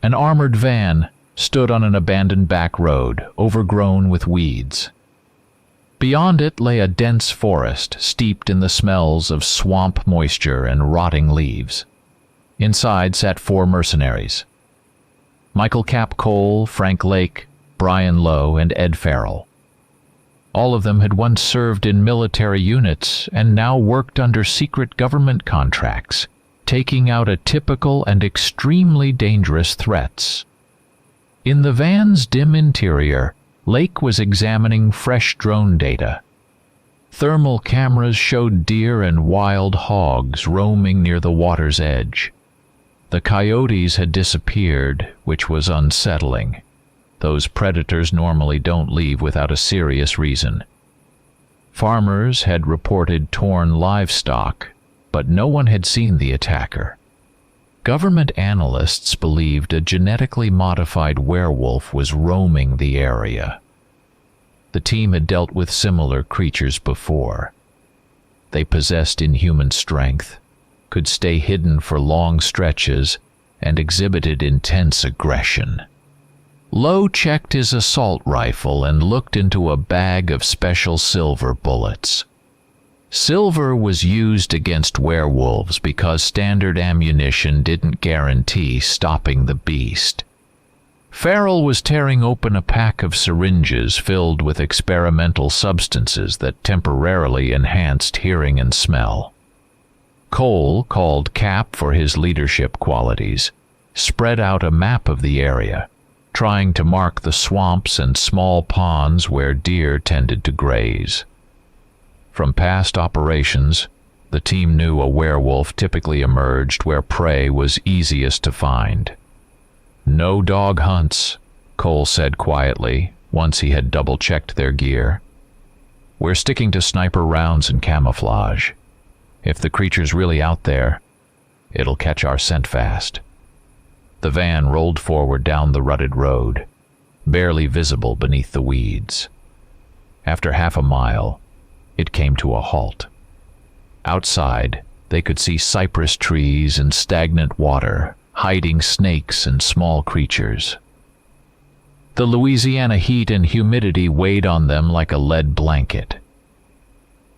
An armored van stood on an abandoned back road, overgrown with weeds. Beyond it lay a dense forest, steeped in the smells of swamp moisture and rotting leaves. Inside sat 4 mercenaries: Michael Cap Cole, Frank Lake, Brian Lowe, and Ed Farrell. All of them had once served in military units and now worked under secret government contracts, taking out atypical and extremely dangerous threats. In the van's dim interior, Lake was examining fresh drone data. Thermal cameras showed deer and wild hogs roaming near the water's edge. The coyotes had disappeared, which was unsettling. Those predators normally don't leave without a serious reason. Farmers had reported torn livestock, but no one had seen the attacker. Government analysts believed a genetically modified werewolf was roaming the area. The team had dealt with similar creatures before. They possessed inhuman strength, could stay hidden for long stretches, and exhibited intense aggression. Lowe checked his assault rifle and looked into a bag of special silver bullets. Silver was used against werewolves because standard ammunition didn't guarantee stopping the beast. Farrell was tearing open a pack of syringes filled with experimental substances that temporarily enhanced hearing and smell. Cole, called Cap for his leadership qualities, spread out a map of the area, trying to mark the swamps and small ponds where deer tended to graze. From past operations, the team knew a werewolf typically emerged where prey was easiest to find. "No dog hunts," Cole said quietly, once he had double-checked their gear. "We're sticking to sniper rounds and camouflage. If the creature's really out there, it'll catch our scent fast." The van rolled forward down the rutted road, barely visible beneath the weeds. After half a mile, it came to a halt. Outside, they could see cypress trees and stagnant water, hiding snakes and small creatures. The Louisiana heat and humidity weighed on them like a lead blanket.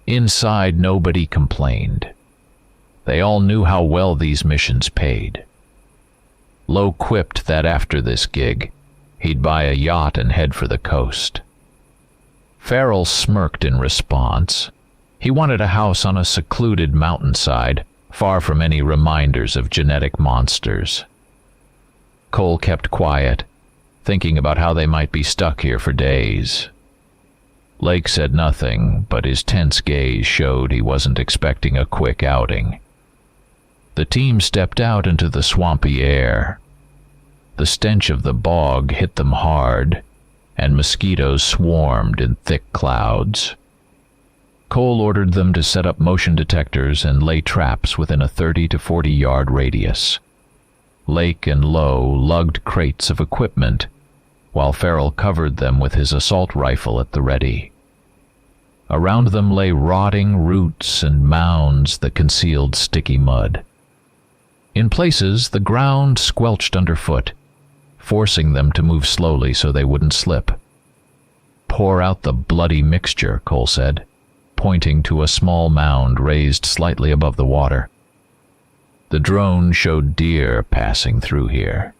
Inside, nobody complained. They all knew how well these missions paid. Lowe quipped that after this gig, he'd buy a yacht and head for the coast. Farrell smirked in response. He wanted a house on a secluded mountainside, far from any reminders of genetic monsters. Cole kept quiet, thinking about how they might be stuck here for days. Lake said nothing, but his tense gaze showed he wasn't expecting a quick outing. The team stepped out into the swampy air. The stench of the bog hit them hard, and mosquitoes swarmed in thick clouds. Cole ordered them to set up motion detectors and lay traps within a 30 to 40-yard radius. Lake and Lowe lugged crates of equipment, while Farrell covered them with his assault rifle at the ready. Around them lay rotting roots and mounds that concealed sticky mud. In places, the ground squelched underfoot, forcing them to move slowly so they wouldn't slip. "Pour out the bloody mixture," Cole said, pointing to a small mound raised slightly above the water. The drone showed deer passing through here.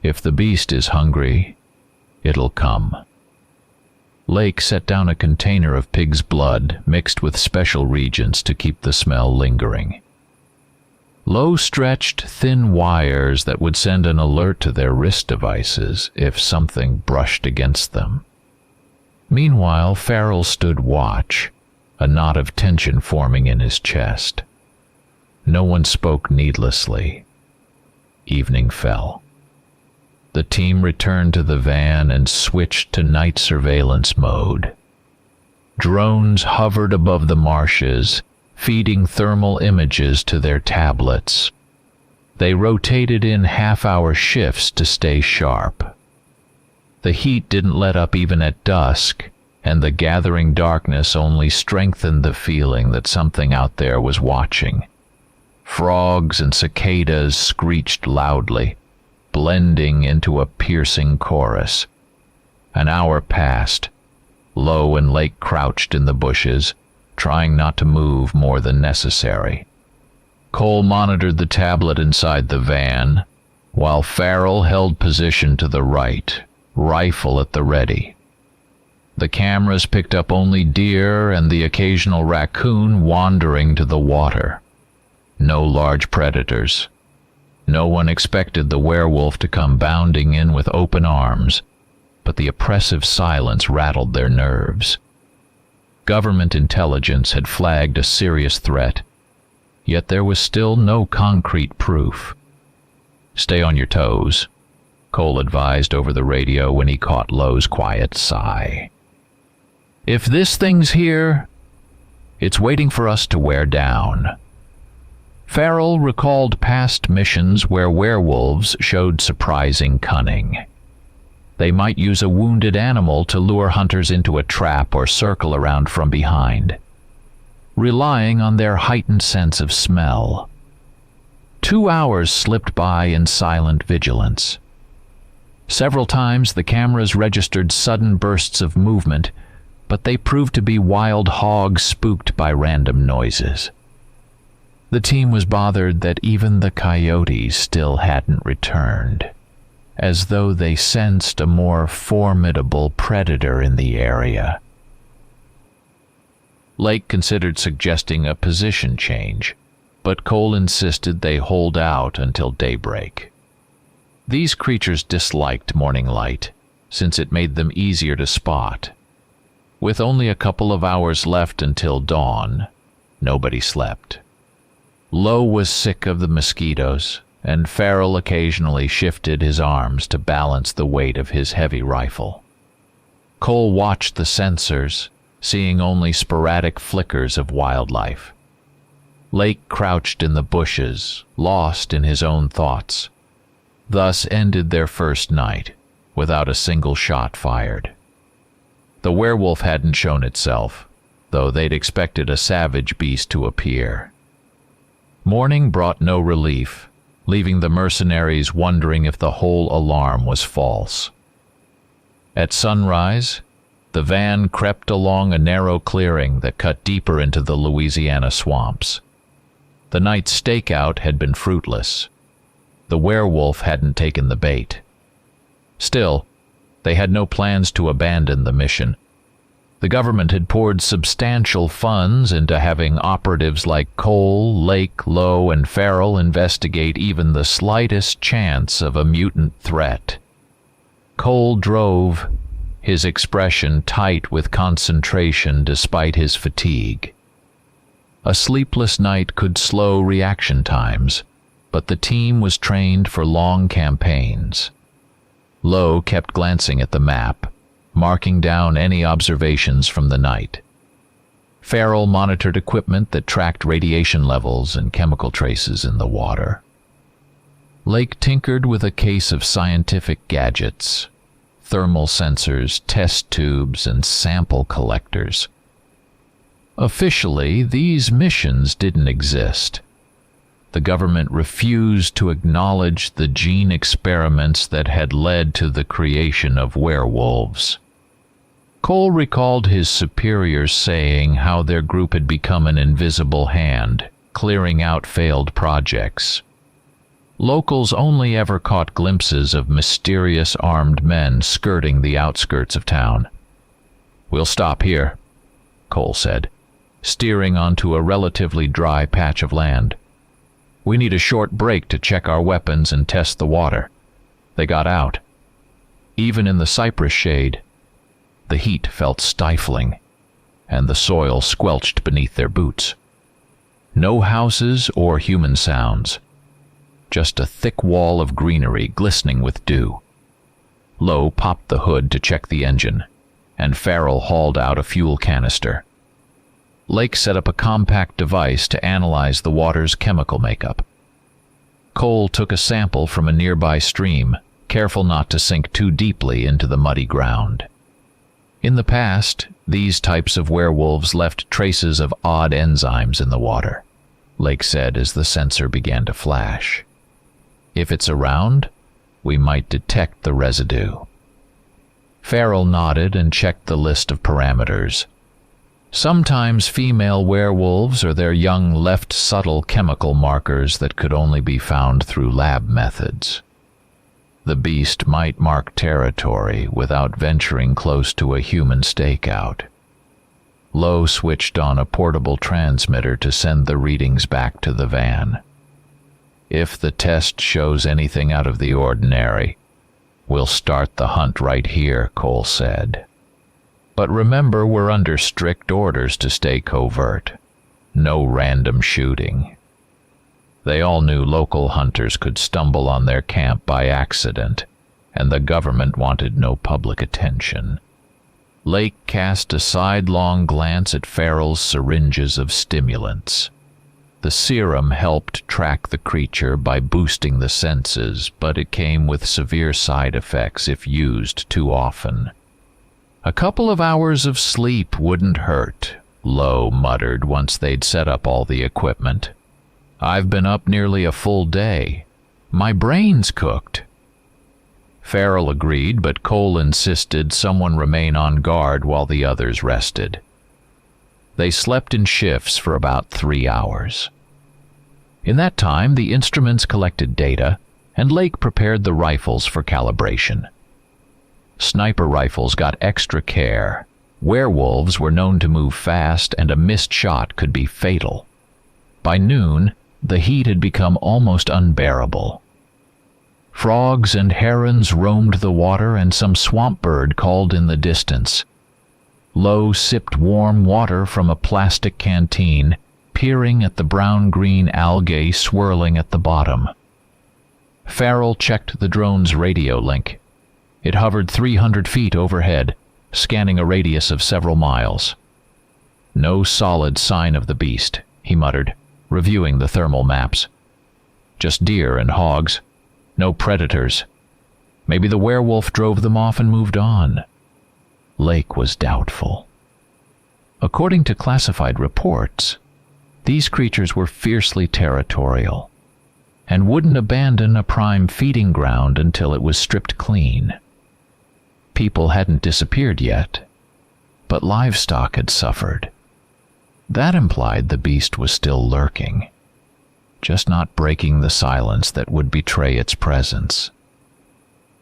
If the beast is hungry, it'll come. Lake set down a container of pig's blood mixed with special reagents to keep the smell lingering. Lowe stretched thin wires that would send an alert to their wrist devices if something brushed against them. Meanwhile, Farrell stood watch, a knot of tension forming in his chest. No one spoke needlessly. Evening fell. The team returned to the van and switched to night surveillance mode. Drones hovered above the marshes, feeding thermal images to their tablets. They rotated in half-hour shifts to stay sharp. The heat didn't let up even at dusk, and the gathering darkness only strengthened the feeling that something out there was watching. Frogs and cicadas screeched loudly, blending into a piercing chorus. An hour passed. Lowe and Lake crouched in the bushes, trying not to move more than necessary. Cole monitored the tablet inside the van, while Farrell held position to the right, rifle at the ready. The cameras picked up only deer and the occasional raccoon wandering to the water. No large predators. No one expected the werewolf to come bounding in with open arms, but the oppressive silence rattled their nerves. Government intelligence had flagged a serious threat, yet there was still no concrete proof. "Stay on your toes," Cole advised over the radio when he caught Lowe's quiet sigh. "If this thing's here, it's waiting for us to wear down." Farrell recalled past missions where werewolves showed surprising cunning. They might use a wounded animal to lure hunters into a trap or circle around from behind, relying on their heightened sense of smell. 2 hours slipped by in silent vigilance. Several times the cameras registered sudden bursts of movement, but they proved to be wild hogs spooked by random noises. The team was bothered that even the coyotes still hadn't returned, as though they sensed a more formidable predator in the area. Lake considered suggesting a position change, but Cole insisted they hold out until daybreak. These creatures disliked morning light, since it made them easier to spot. With only a couple of hours left until dawn, nobody slept. Lowe was sick of the mosquitoes, and Farrell occasionally shifted his arms to balance the weight of his heavy rifle. Cole watched the sensors, seeing only sporadic flickers of wildlife. Lake crouched in the bushes, lost in his own thoughts. Thus ended their first night, without a single shot fired. The werewolf hadn't shown itself, though they'd expected a savage beast to appear. Morning brought no relief, leaving the mercenaries wondering if the whole alarm was false. At sunrise, the van crept along a narrow clearing that cut deeper into the Louisiana swamps. The night's stakeout had been fruitless. The werewolf hadn't taken the bait. Still, they had no plans to abandon the mission. The government had poured substantial funds into having operatives like Cole, Lake, Lowe, and Farrell investigate even the slightest chance of a mutant threat. Cole drove, his expression tight with concentration despite his fatigue. A sleepless night could slow reaction times, but the team was trained for long campaigns. Lowe kept glancing at the map, marking down any observations from the night. Farrell monitored equipment that tracked radiation levels and chemical traces in the water. Lake tinkered with a case of scientific gadgets, thermal sensors, test tubes, and sample collectors. Officially, these missions didn't exist. The government refused to acknowledge the gene experiments that had led to the creation of werewolves. Cole recalled his superiors saying how their group had become an invisible hand, clearing out failed projects. Locals only ever caught glimpses of mysterious armed men skirting the outskirts of town. "We'll stop here," Cole said, steering onto a relatively dry patch of land. "We need a short break to check our weapons and test the water." They got out. Even in the cypress shade, the heat felt stifling, and the soil squelched beneath their boots. No houses or human sounds, just a thick wall of greenery glistening with dew. Lowe popped the hood to check the engine, and Farrell hauled out a fuel canister. Lake set up a compact device to analyze the water's chemical makeup. Cole took a sample from a nearby stream, careful not to sink too deeply into the muddy ground. In the past, these types of werewolves left traces of odd enzymes in the water. Lake said as the sensor began to flash. If it's around, we might detect the residue. Farrell nodded and checked the list of parameters. Sometimes female werewolves or their young left subtle chemical markers that could only be found through lab methods. The beast might mark territory without venturing close to a human stakeout. Lowe switched on a portable transmitter to send the readings back to the van. If the test shows anything out of the ordinary, we'll start the hunt right here, Cole said. But remember, we're under strict orders to stay covert. No random shooting. They all knew local hunters could stumble on their camp by accident, and the government wanted no public attention. Lake cast a sidelong glance at Farrell's syringes of stimulants. The serum helped track the creature by boosting the senses, but it came with severe side effects if used too often. A couple of hours of sleep wouldn't hurt, Lowe muttered once they'd set up all the equipment. I've been up nearly a full day. My brain's cooked. Farrell agreed, but Cole insisted someone remain on guard while the others rested. They slept in shifts for about 3 hours. In that time, the instruments collected data, and Lake prepared the rifles for calibration. Sniper rifles got extra care. Werewolves were known to move fast, and a missed shot could be fatal. By noon, the heat had become almost unbearable. Frogs and herons roamed the water, and some swamp bird called in the distance. Lowe sipped warm water from a plastic canteen, peering at the brown-green algae swirling at the bottom. Farrell checked the drone's radio link. It hovered 300 feet overhead, scanning a radius of several miles. No solid sign of the beast, he muttered, reviewing the thermal maps. Just deer and hogs. No predators. Maybe the werewolf drove them off and moved on. Lake was doubtful. According to classified reports, these creatures were fiercely territorial and wouldn't abandon a prime feeding ground until it was stripped clean. People hadn't disappeared yet, but livestock had suffered. That implied the beast was still lurking, just not breaking the silence that would betray its presence.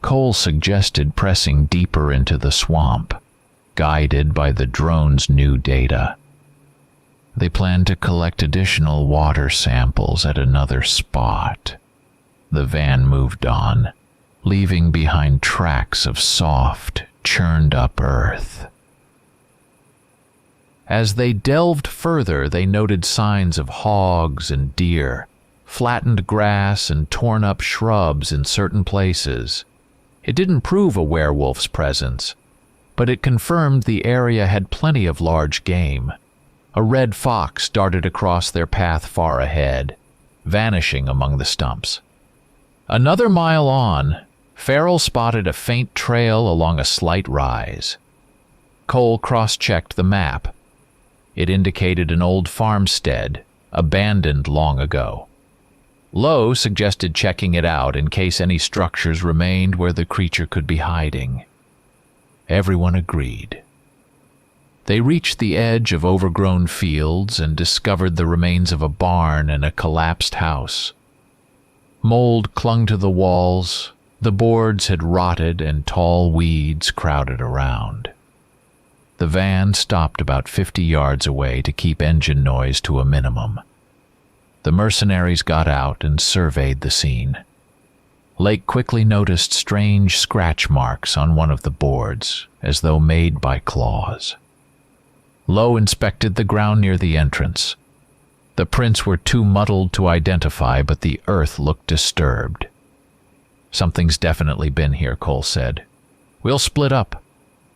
Cole suggested pressing deeper into the swamp, guided by the drone's new data. They planned to collect additional water samples at another spot. The van moved on, leaving behind tracks of soft, churned-up earth. As they delved further, they noted signs of hogs and deer, flattened grass and torn-up shrubs in certain places. It didn't prove a werewolf's presence, but it confirmed the area had plenty of large game. A red fox darted across their path far ahead, vanishing among the stumps. Another mile on, Farrell spotted a faint trail along a slight rise. Cole cross-checked the map. It indicated an old farmstead, abandoned long ago. Lowe suggested checking it out in case any structures remained where the creature could be hiding. Everyone agreed. They reached the edge of overgrown fields and discovered the remains of a barn and a collapsed house. Mold clung to the walls, the boards had rotted, and tall weeds crowded around. The van stopped about 50 yards away to keep engine noise to a minimum. The mercenaries got out and surveyed the scene. Lake quickly noticed strange scratch marks on one of the boards, as though made by claws. Lowe inspected the ground near the entrance. The prints were too muddled to identify, but the earth looked disturbed. Something's definitely been here, Cole said. We'll split up.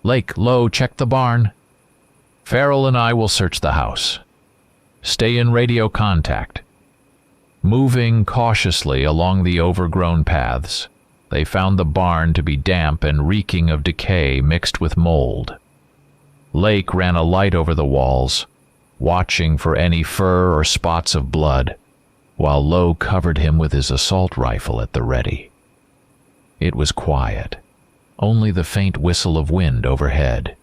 Lake, Lowe, check the barn. Farrell and I will search the house. Stay in radio contact. Moving cautiously along the overgrown paths, they found the barn to be damp and reeking of decay mixed with mold. Lake ran a light over the walls. watching for any fur or spots of blood, while Lowe covered him with his assault rifle at the ready. It was quiet, only the faint whistle of wind overhead.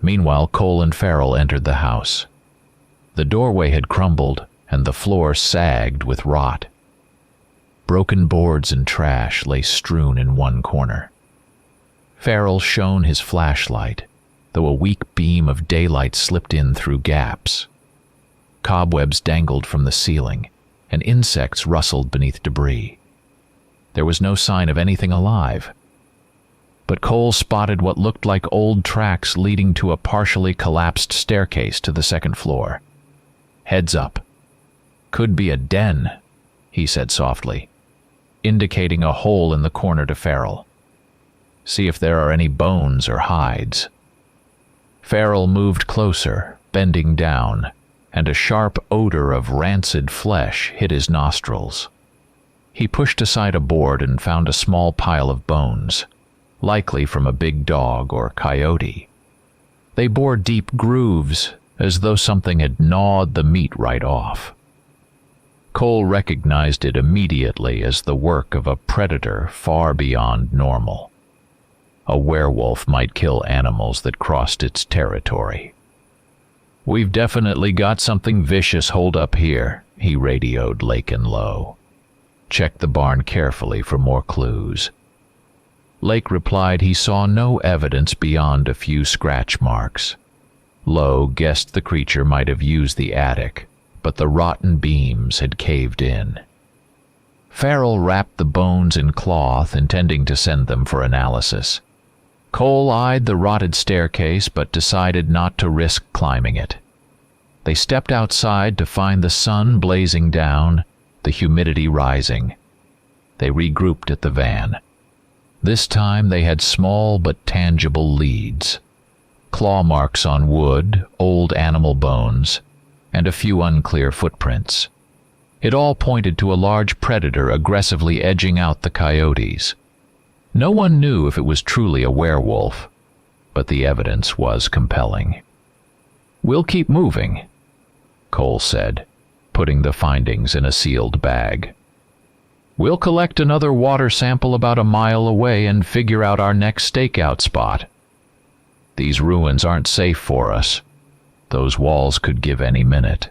Meanwhile, Cole and Farrell entered the house. The doorway had crumbled, and the floor sagged with rot. Broken boards and trash lay strewn in one corner. Farrell shone his flashlight, though a weak beam of daylight slipped in through gaps. Cobwebs dangled from the ceiling, and insects rustled beneath debris. There was no sign of anything alive. But Cole spotted what looked like old tracks leading to a partially collapsed staircase to the second floor. "Heads up. Could be a den," he said softly, indicating a hole in the corner to Farrell. "See if there are any bones or hides." Farrell moved closer, bending down, and a sharp odor of rancid flesh hit his nostrils. He pushed aside a board and found a small pile of bones, likely from a big dog or coyote. They bore deep grooves, as though something had gnawed the meat right off. Cole recognized it immediately as the work of a predator far beyond normal. A werewolf might kill animals that crossed its territory. "We've definitely got something vicious holed up here," he radioed Lake and Lowe. "Check the barn carefully for more clues." Lake replied he saw no evidence beyond a few scratch marks. Lowe guessed the creature might have used the attic, but the rotten beams had caved in. Farrell wrapped the bones in cloth, intending to send them for analysis. Cole eyed the rotted staircase, but decided not to risk climbing it. They stepped outside to find the sun blazing down, the humidity rising. They regrouped at the van. This time they had small but tangible leads. Claw marks on wood, old animal bones, and a few unclear footprints. It all pointed to a large predator aggressively edging out the coyotes. No one knew if it was truly a werewolf, but the evidence was compelling. "We'll keep moving," Cole said, putting the findings in a sealed bag. "We'll collect another water sample about a mile away and figure out our next stakeout spot. These ruins aren't safe for us. Those walls could give any minute."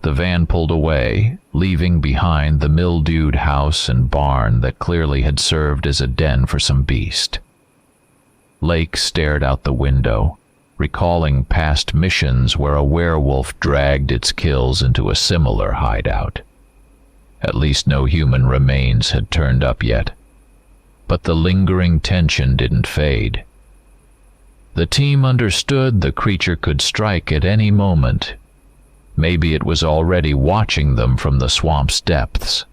The van pulled away, leaving behind the mildewed house and barn that clearly had served as a den for some beast. Lake stared out the window, recalling past missions where a werewolf dragged its kills into a similar hideout. At least no human remains had turned up yet, but the lingering tension didn't fade. The team understood the creature could strike at any moment. Maybe it was already watching them from the swamp's depths.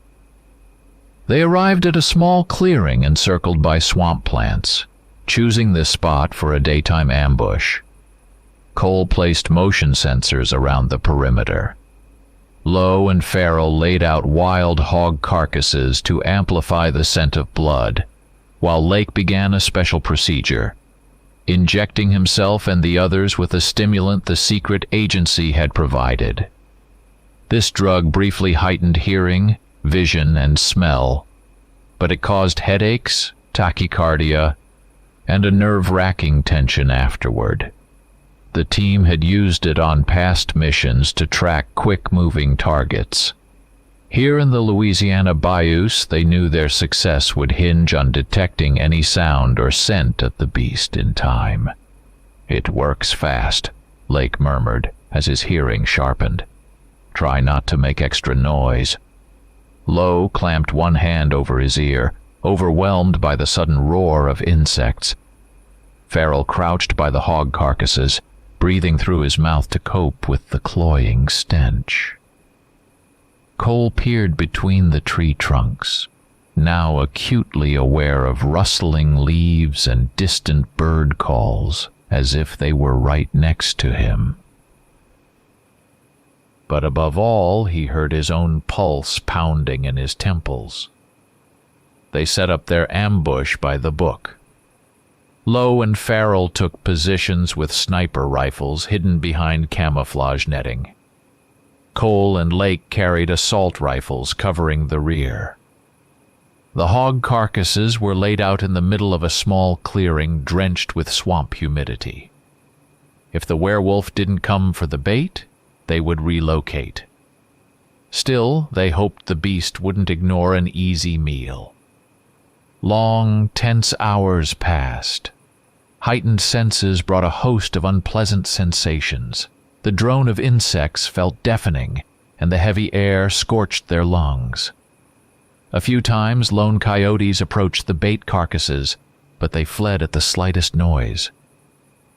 They arrived at a small clearing encircled by swamp plants, choosing this spot for a daytime ambush. Cole placed motion sensors around the perimeter. Lowe and Farrell laid out wild hog carcasses to amplify the scent of blood, while Lake began a special procedure, injecting himself and the others with a stimulant the secret agency had provided. This drug briefly heightened hearing, vision, and smell, but it caused headaches, tachycardia, and a nerve-wracking tension afterward. The team had used it on past missions to track quick-moving targets. Here in the Louisiana bayous, they knew their success would hinge on detecting any sound or scent of the beast in time. "It works fast," Lake murmured as his hearing sharpened. "Try not to make extra noise." Lowe clamped one hand over his ear, overwhelmed by the sudden roar of insects. Farrell crouched by the hog carcasses, breathing through his mouth to cope with the cloying stench. Cole peered between the tree trunks, now acutely aware of rustling leaves and distant bird calls, as if they were right next to him. But above all, he heard his own pulse pounding in his temples. They set up their ambush by the book. Lowe and Farrell took positions with sniper rifles hidden behind camouflage netting. Cole and Lake carried assault rifles covering the rear. The hog carcasses were laid out in the middle of a small clearing drenched with swamp humidity. If the werewolf didn't come for the bait, they would relocate. Still, they hoped the beast wouldn't ignore an easy meal. Long, tense hours passed. Heightened senses brought a host of unpleasant sensations. The drone of insects felt deafening, and the heavy air scorched their lungs. A few times lone coyotes approached the bait carcasses, but they fled at the slightest noise.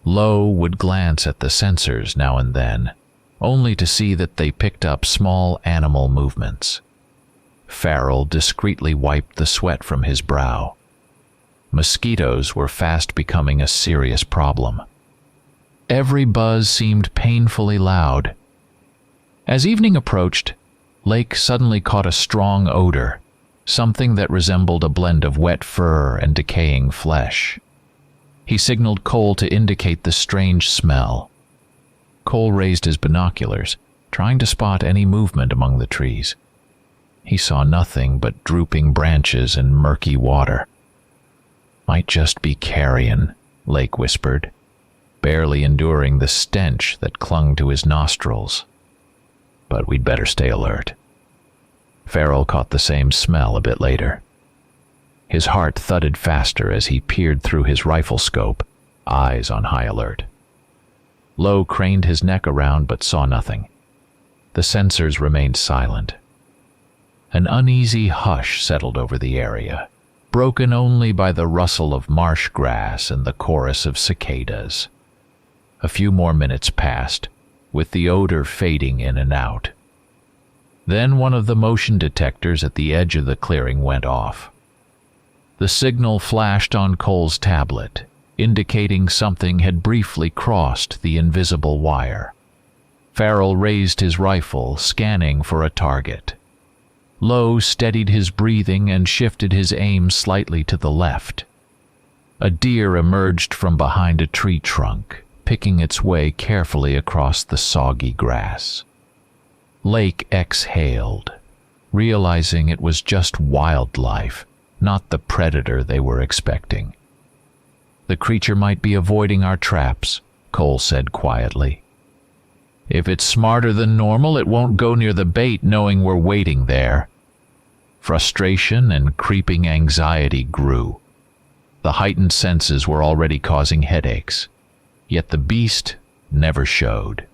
Lowe would glance at the sensors now and then, only to see that they picked up small animal movements. Farrell discreetly wiped the sweat from his brow. Mosquitoes were fast becoming a serious problem. Every buzz seemed painfully loud. As evening approached, Lake suddenly caught a strong odor, something that resembled a blend of wet fur and decaying flesh. He signaled Cole to indicate the strange smell. Cole raised his binoculars, trying to spot any movement among the trees. He saw nothing but drooping branches and murky water. "Might just be carrion," Lake whispered, barely enduring the stench that clung to his nostrils. "But we'd better stay alert." Farrell caught the same smell a bit later. His heart thudded faster as he peered through his rifle scope, eyes on high alert. Lowe craned his neck around but saw nothing. The sensors remained silent. An uneasy hush settled over the area, broken only by the rustle of marsh grass and the chorus of cicadas. A few more minutes passed, with the odor fading in and out. Then one of the motion detectors at the edge of the clearing went off. The signal flashed on Cole's tablet, indicating something had briefly crossed the invisible wire. Farrell raised his rifle, scanning for a target. Lowe steadied his breathing and shifted his aim slightly to the left. A deer emerged from behind a tree trunk, picking its way carefully across the soggy grass. Lake exhaled, realizing it was just wildlife, not the predator they were expecting. "The creature might be avoiding our traps," Cole said quietly. "If it's smarter than normal, it won't go near the bait knowing we're waiting there." Frustration and creeping anxiety grew. The heightened senses were already causing headaches, yet the beast never showed.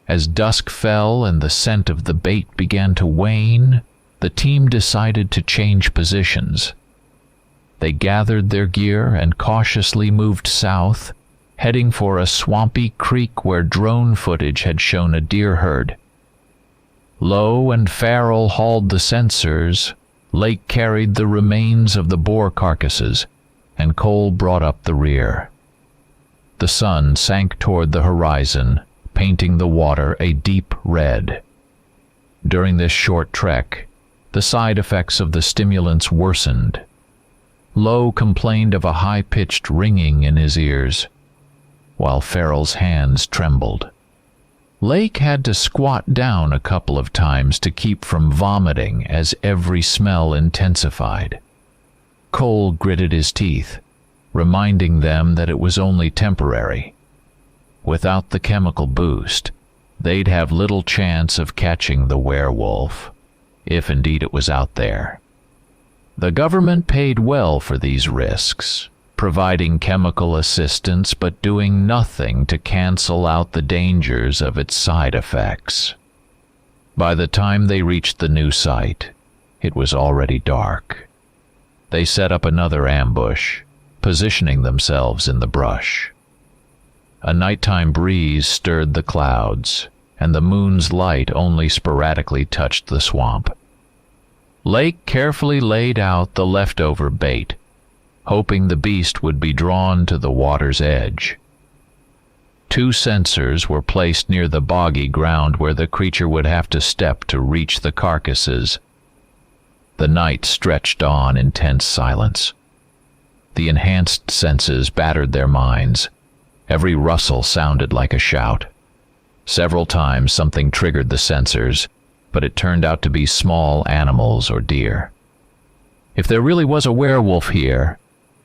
As dusk fell and the scent of the bait began to wane, the team decided to change positions. They gathered their gear and cautiously moved south, heading for a swampy creek where drone footage had shown a deer herd. Lowe and Farrell hauled the sensors, Lake carried the remains of the boar carcasses, and Cole brought up the rear. The sun sank toward the horizon, painting the water a deep red. During this short trek, the side effects of the stimulants worsened. Lowe complained of a high-pitched ringing in his ears, while Farrell's hands trembled. Lake had to squat down a couple of times to keep from vomiting as every smell intensified. Cole gritted his teeth, reminding them that it was only temporary. Without the chemical boost, they'd have little chance of catching the werewolf, if indeed it was out there. The government paid well for these risks, providing chemical assistance but doing nothing to cancel out the dangers of its side effects. By the time they reached the new site, it was already dark. They set up another ambush, positioning themselves in the brush. A nighttime breeze stirred the clouds, and the moon's light only sporadically touched the swamp. Lake carefully laid out the leftover bait, hoping the beast would be drawn to the water's edge. 2 sensors were placed near the boggy ground where the creature would have to step to reach the carcasses. The night stretched on in tense silence. The enhanced senses battered their minds. Every rustle sounded like a shout. Several times something triggered the sensors, but it turned out to be small animals or deer. If there really was a werewolf here,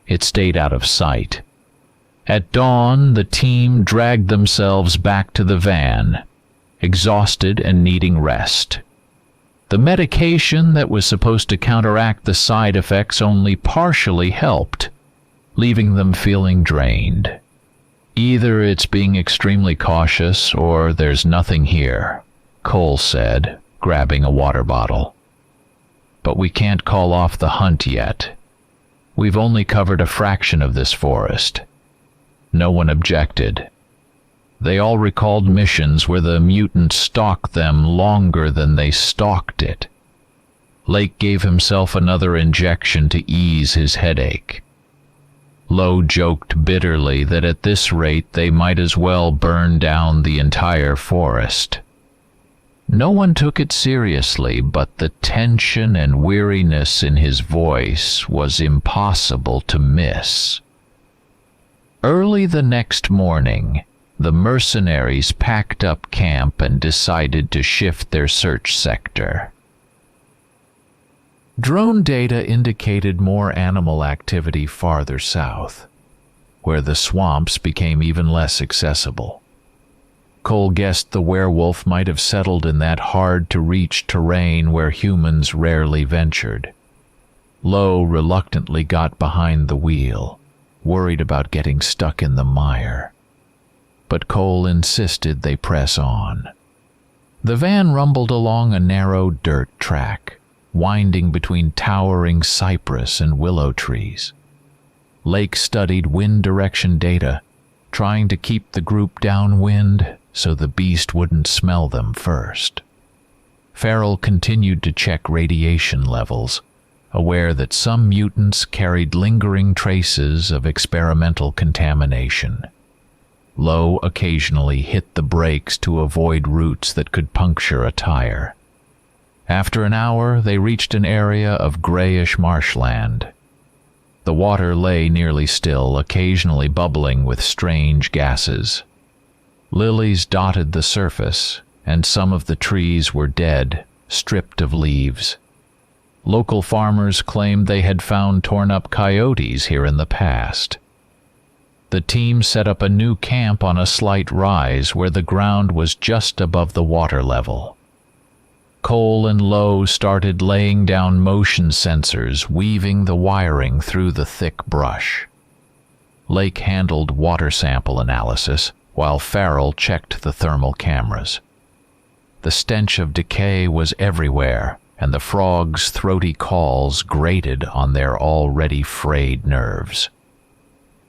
it stayed out of sight. At dawn, the team dragged themselves back to the van, exhausted and needing rest. The medication that was supposed to counteract the side effects only partially helped, leaving them feeling drained. Either it's being extremely cautious or there's nothing here, Cole said, grabbing a water bottle. But we can't call off the hunt yet. We've only covered a fraction of this forest. No one objected. They all recalled missions where the mutant stalked them longer than they stalked it. Lake gave himself another injection to ease his headache. Lowe joked bitterly that at this rate they might as well burn down the entire forest. No one took it seriously, but the tension and weariness in his voice was impossible to miss. Early the next morning, the mercenaries packed up camp and decided to shift their search sector. Drone data indicated more animal activity farther south, where the swamps became even less accessible. Cole guessed the werewolf might have settled in that hard-to-reach terrain where humans rarely ventured. Lowe reluctantly got behind the wheel, worried about getting stuck in the mire. But Cole insisted they press on. The van rumbled along a narrow dirt track, winding between towering cypress and willow trees. Lake studied wind direction data, trying to keep the group downwind so the beast wouldn't smell them first. Farrell continued to check radiation levels, aware that some mutants carried lingering traces of experimental contamination. Lowe occasionally hit the brakes to avoid routes that could puncture a tire. After an hour, they reached an area of grayish marshland. The water lay nearly still, occasionally bubbling with strange gases. Lilies dotted the surface, and some of the trees were dead, stripped of leaves. Local farmers claimed they had found torn-up coyotes here in the past. The team set up a new camp on a slight rise where the ground was just above the water level. Cole and Lowe started laying down motion sensors, weaving the wiring through the thick brush. Lake handled water sample analysis, while Farrell checked the thermal cameras. The stench of decay was everywhere, and the frogs' throaty calls grated on their already frayed nerves.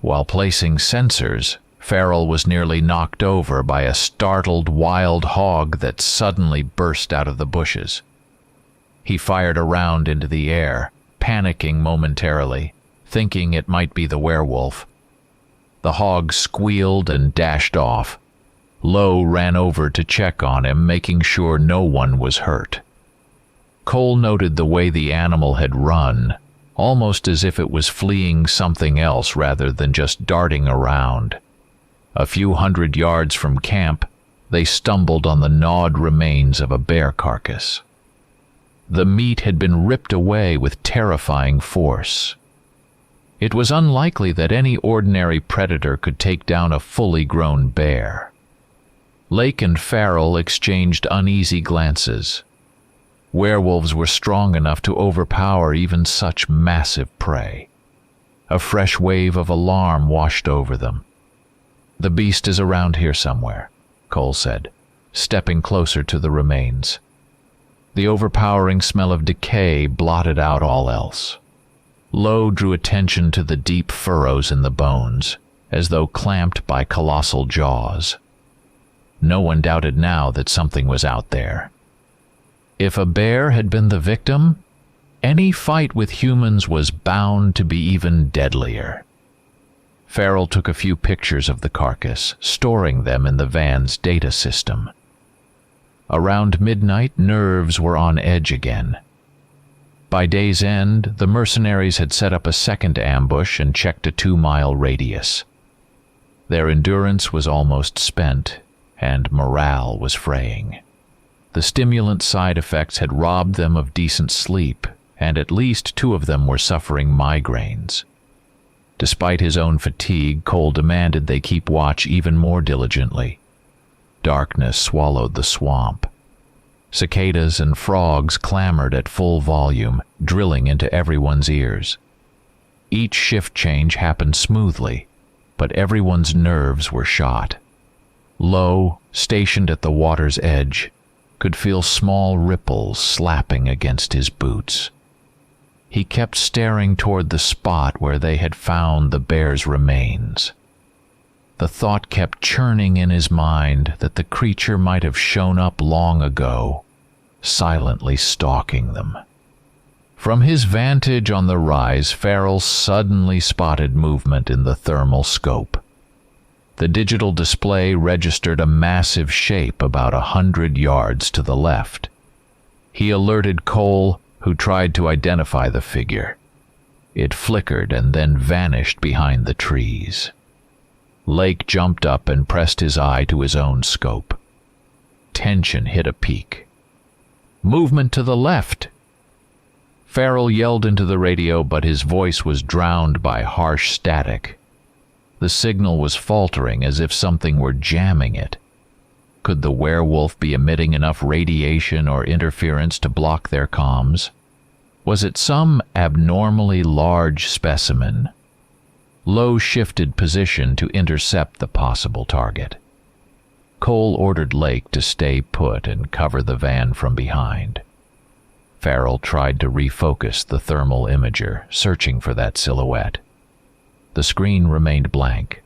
While placing sensors, Farrell was nearly knocked over by a startled wild hog that suddenly burst out of the bushes. He fired a round into the air, panicking momentarily, thinking it might be the werewolf. The hog squealed and dashed off. Lowe ran over to check on him, making sure no one was hurt. Cole noted the way the animal had run, almost as if it was fleeing something else rather than just darting around. A few hundred yards from camp, they stumbled on the gnawed remains of a bear carcass. The meat had been ripped away with terrifying force. It was unlikely that any ordinary predator could take down a fully grown bear. Lake and Farrell exchanged uneasy glances. Werewolves were strong enough to overpower even such massive prey. A fresh wave of alarm washed over them. "The beast is around here somewhere," Cole said, stepping closer to the remains. The overpowering smell of decay blotted out all else. Lowe drew attention to the deep furrows in the bones, as though clamped by colossal jaws. No one doubted now that something was out there. If a bear had been the victim, any fight with humans was bound to be even deadlier. Farrell took a few pictures of the carcass, storing them in the van's data system. Around midnight, nerves were on edge again. By day's end, the mercenaries had set up a second ambush and checked a 2-mile radius. Their endurance was almost spent, and morale was fraying. The stimulant side effects had robbed them of decent sleep, and at least 2 of them were suffering migraines. Despite his own fatigue, Cole demanded they keep watch even more diligently. Darkness swallowed the swamp. Cicadas and frogs clamored at full volume, drilling into everyone's ears. Each shift change happened smoothly, but everyone's nerves were shot. Low, stationed at the water's edge, could feel small ripples slapping against his boots. He kept staring toward the spot where they had found the bear's remains. The thought kept churning in his mind that the creature might have shown up long ago, silently stalking them. From his vantage on the rise, Farrell suddenly spotted movement in the thermal scope. The digital display registered a massive shape about 100 yards to the left. He alerted Cole, who tried to identify the figure. It flickered and then vanished behind the trees. Lake jumped up and pressed his eye to his own scope. Tension hit a peak. "Movement to the left!" Farrell yelled into the radio, but his voice was drowned by harsh static. The signal was faltering as if something were jamming it. Could the werewolf be emitting enough radiation or interference to block their comms? Was it some abnormally large specimen? Lowe shifted position to intercept the possible target. Cole ordered Lake to stay put and cover the van from behind. Farrell tried to refocus the thermal imager, searching for that silhouette. The screen remained blank.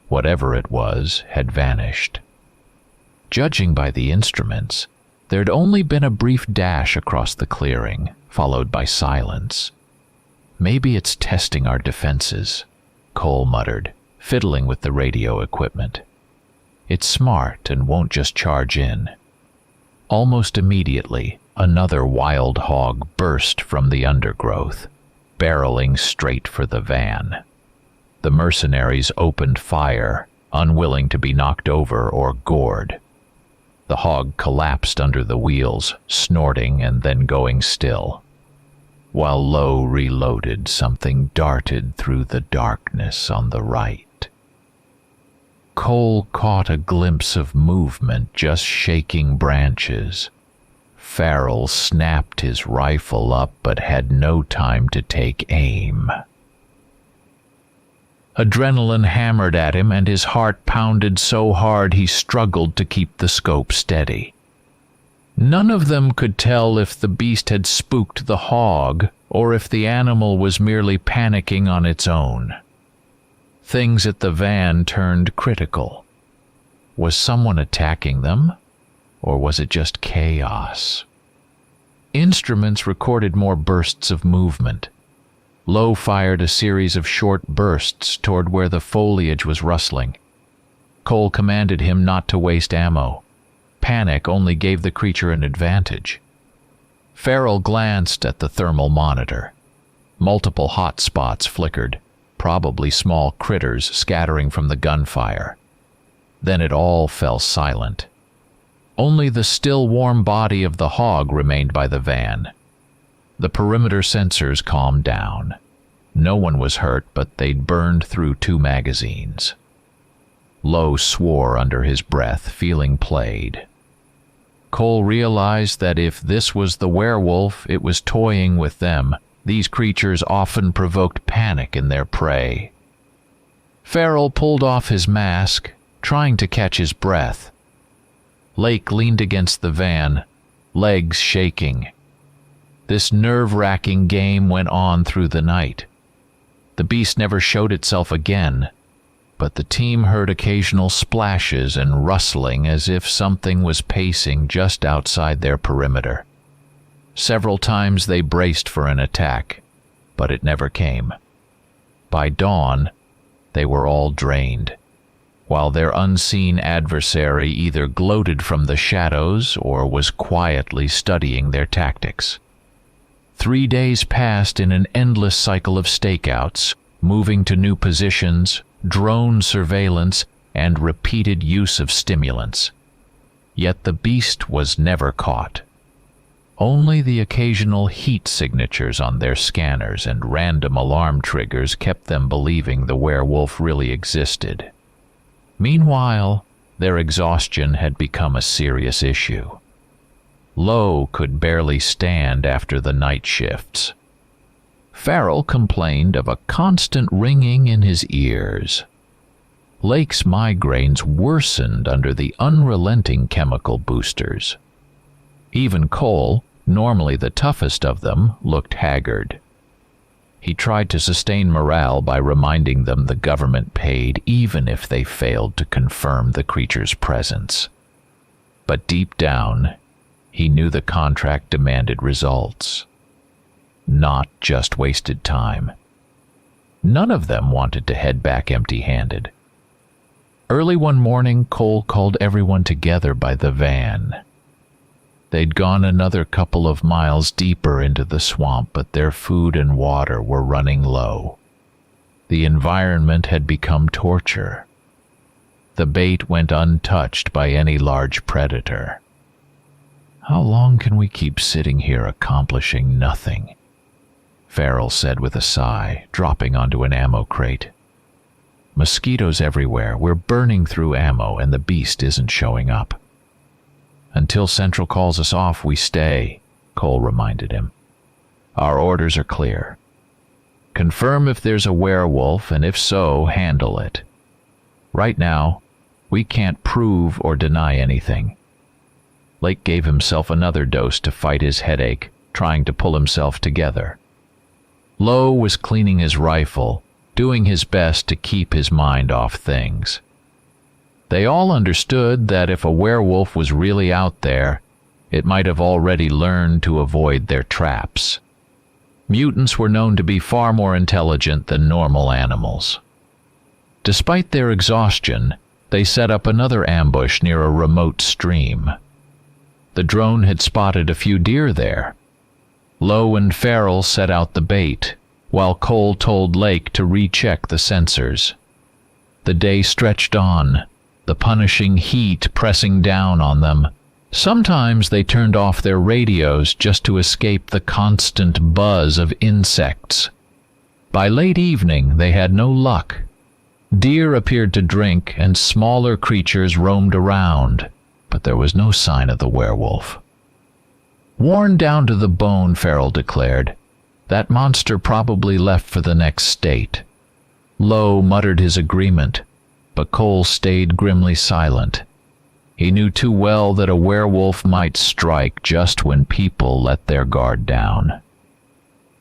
Whatever it was had vanished. Judging by the instruments, there'd only been a brief dash across the clearing, followed by silence. "Maybe it's testing our defenses," Cole muttered, fiddling with the radio equipment. "It's smart and won't just charge in." Almost immediately, another wild hog burst from the undergrowth, barreling straight for the van. The mercenaries opened fire, unwilling to be knocked over or gored. The hog collapsed under the wheels, snorting and then going still. While Lowe reloaded, something darted through the darkness on the right. Cole caught a glimpse of movement just shaking branches. Farrell snapped his rifle up but had no time to take aim. Adrenaline hammered at him and his heart pounded so hard he struggled to keep the scope steady. None of them could tell if the beast had spooked the hog or if the animal was merely panicking on its own. Things at the van turned critical. Was someone attacking them, or was it just chaos? Instruments recorded more bursts of movement. Lowe fired a series of short bursts toward where the foliage was rustling. Cole commanded him not to waste ammo. Panic only gave the creature an advantage. Farrell glanced at the thermal monitor. Multiple hot spots flickered, probably small critters scattering from the gunfire. Then it all fell silent. Only the still warm body of the hog remained by the van. The perimeter sensors calmed down. No one was hurt, but they'd burned through 2 magazines. Lowe swore under his breath, feeling played. Cole realized that if this was the werewolf, it was toying with them. These creatures often provoked panic in their prey. Farrell pulled off his mask, trying to catch his breath. Lake leaned against the van, legs shaking. This nerve-wracking game went on through the night. The beast never showed itself again, but the team heard occasional splashes and rustling as if something was pacing just outside their perimeter. Several times they braced for an attack, but it never came. By dawn, they were all drained, while their unseen adversary either gloated from the shadows or was quietly studying their tactics. 3 days passed in an endless cycle of stakeouts, moving to new positions, drone surveillance, and repeated use of stimulants. Yet the beast was never caught. Only the occasional heat signatures on their scanners and random alarm triggers kept them believing the werewolf really existed. Meanwhile, their exhaustion had become a serious issue. Lowe could barely stand after the night shifts. Farrell complained of a constant ringing in his ears. Lake's migraines worsened under the unrelenting chemical boosters. Even Cole, normally the toughest of them, looked haggard. He tried to sustain morale by reminding them the government paid even if they failed to confirm the creature's presence. But deep down, he knew the contract demanded results, not just wasted time. None of them wanted to head back empty-handed. Early one morning, Cole called everyone together by the van. They'd gone another couple of miles deeper into the swamp, but their food and water were running low. The environment had become torture. The bait went untouched by any large predator. "How long can we keep sitting here accomplishing nothing?" Farrell said with a sigh, dropping onto an ammo crate. "Mosquitoes everywhere. We're burning through ammo, and the beast isn't showing up." "Until Central calls us off, we stay," Cole reminded him. "Our orders are clear. Confirm if there's a werewolf, and if so, handle it. Right now, we can't prove or deny anything." Lake gave himself another dose to fight his headache, trying to pull himself together. Lowe was cleaning his rifle, doing his best to keep his mind off things. They all understood that if a werewolf was really out there, it might have already learned to avoid their traps. Mutants were known to be far more intelligent than normal animals. Despite their exhaustion, they set up another ambush near a remote stream. The drone had spotted a few deer there. Lowe and Farrell set out the bait, while Cole told Lake to recheck the sensors. The day stretched on, the punishing heat pressing down on them. Sometimes they turned off their radios just to escape the constant buzz of insects. By late evening, they had no luck. Deer appeared to drink, and smaller creatures roamed around, but there was no sign of the werewolf. "Worn down to the bone," Farrell declared. "That monster probably left for the next state." Lowe muttered his agreement, but Cole stayed grimly silent. He knew too well that a werewolf might strike just when people let their guard down.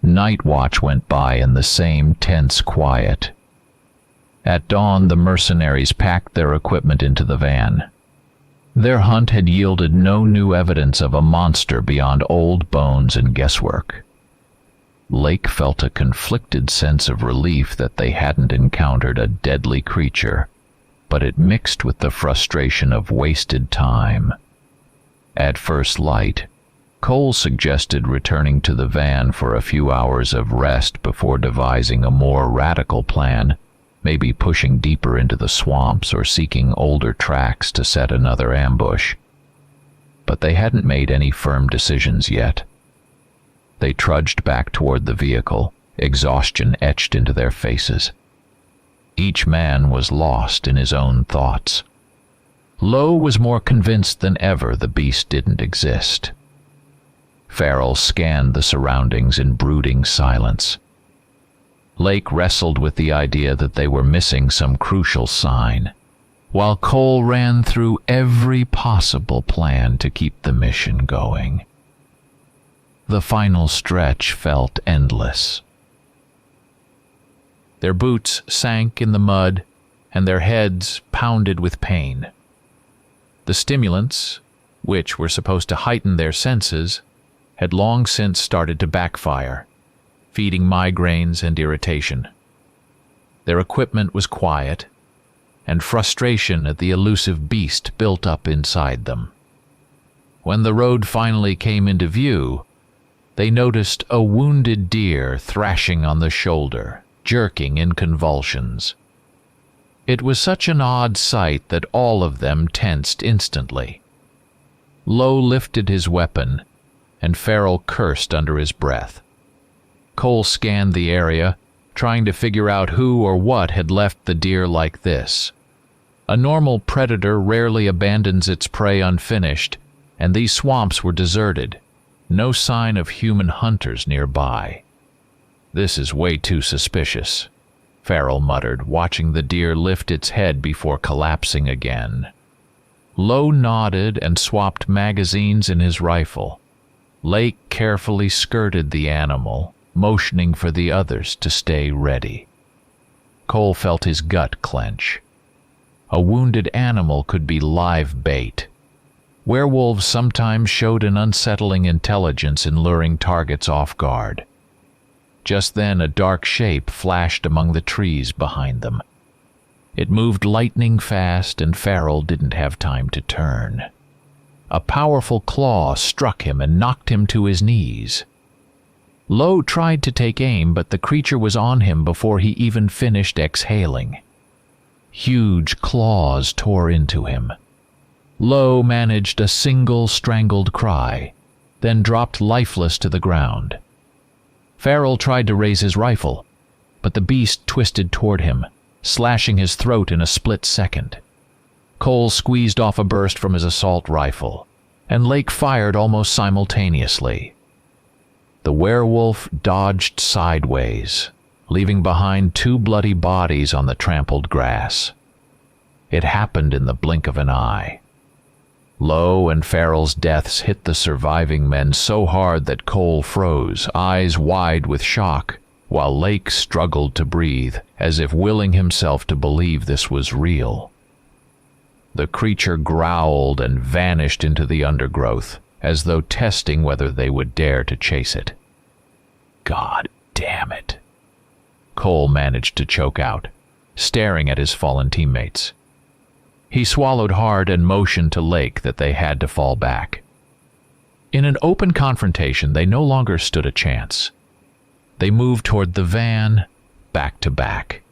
Night watch went by in the same tense quiet. At dawn, the mercenaries packed their equipment into the van. Their hunt had yielded no new evidence of a monster beyond old bones and guesswork. Lake felt a conflicted sense of relief that they hadn't encountered a deadly creature, but it mixed with the frustration of wasted time. At first light, Cole suggested returning to the van for a few hours of rest before devising a more radical plan, maybe pushing deeper into the swamps or seeking older tracks to set another ambush. But they hadn't made any firm decisions yet. They trudged back toward the vehicle, exhaustion etched into their faces. Each man was lost in his own thoughts. Lowe was more convinced than ever the beast didn't exist. Farrell scanned the surroundings in brooding silence. Lake wrestled with the idea that they were missing some crucial sign, while Cole ran through every possible plan to keep the mission going. The final stretch felt endless. Their boots sank in the mud, and their heads pounded with pain. The stimulants, which were supposed to heighten their senses, had long since started to backfire, feeding migraines and irritation. Their equipment was quiet, and frustration at the elusive beast built up inside them. When the road finally came into view, they noticed a wounded deer thrashing on the shoulder, jerking in convulsions. It was such an odd sight that all of them tensed instantly. Lowe lifted his weapon, and Farrell cursed under his breath. Cole scanned the area, trying to figure out who or what had left the deer like this. A normal predator rarely abandons its prey unfinished, and these swamps were deserted. No sign of human hunters nearby. "This is way too suspicious," Farrell muttered, watching the deer lift its head before collapsing again. Lowe nodded and swapped magazines in his rifle. Lake carefully skirted the animal, motioning for the others to stay ready. Cole felt his gut clench. A wounded animal could be live bait. Werewolves sometimes showed an unsettling intelligence in luring targets off guard. Just then a dark shape flashed among the trees behind them. It moved lightning fast, and Farrell didn't have time to turn. A powerful claw struck him and knocked him to his knees. Lowe tried to take aim, but the creature was on him before he even finished exhaling. Huge claws tore into him. Lowe managed a single strangled cry, then dropped lifeless to the ground. Farrell tried to raise his rifle, but the beast twisted toward him, slashing his throat in a split second. Cole squeezed off a burst from his assault rifle, and Lake fired almost simultaneously. The werewolf dodged sideways, leaving behind two bloody bodies on the trampled grass. It happened in the blink of an eye. Lowe and Farrell's deaths hit the surviving men so hard that Cole froze, eyes wide with shock, while Lake struggled to breathe, as if willing himself to believe this was real. The creature growled and vanished into the undergrowth, as though testing whether they would dare to chase it. "God damn it," Cole managed to choke out, staring at his fallen teammates. He swallowed hard and motioned to Lake that they had to fall back. In an open confrontation, they no longer stood a chance. They moved toward the van, back to back.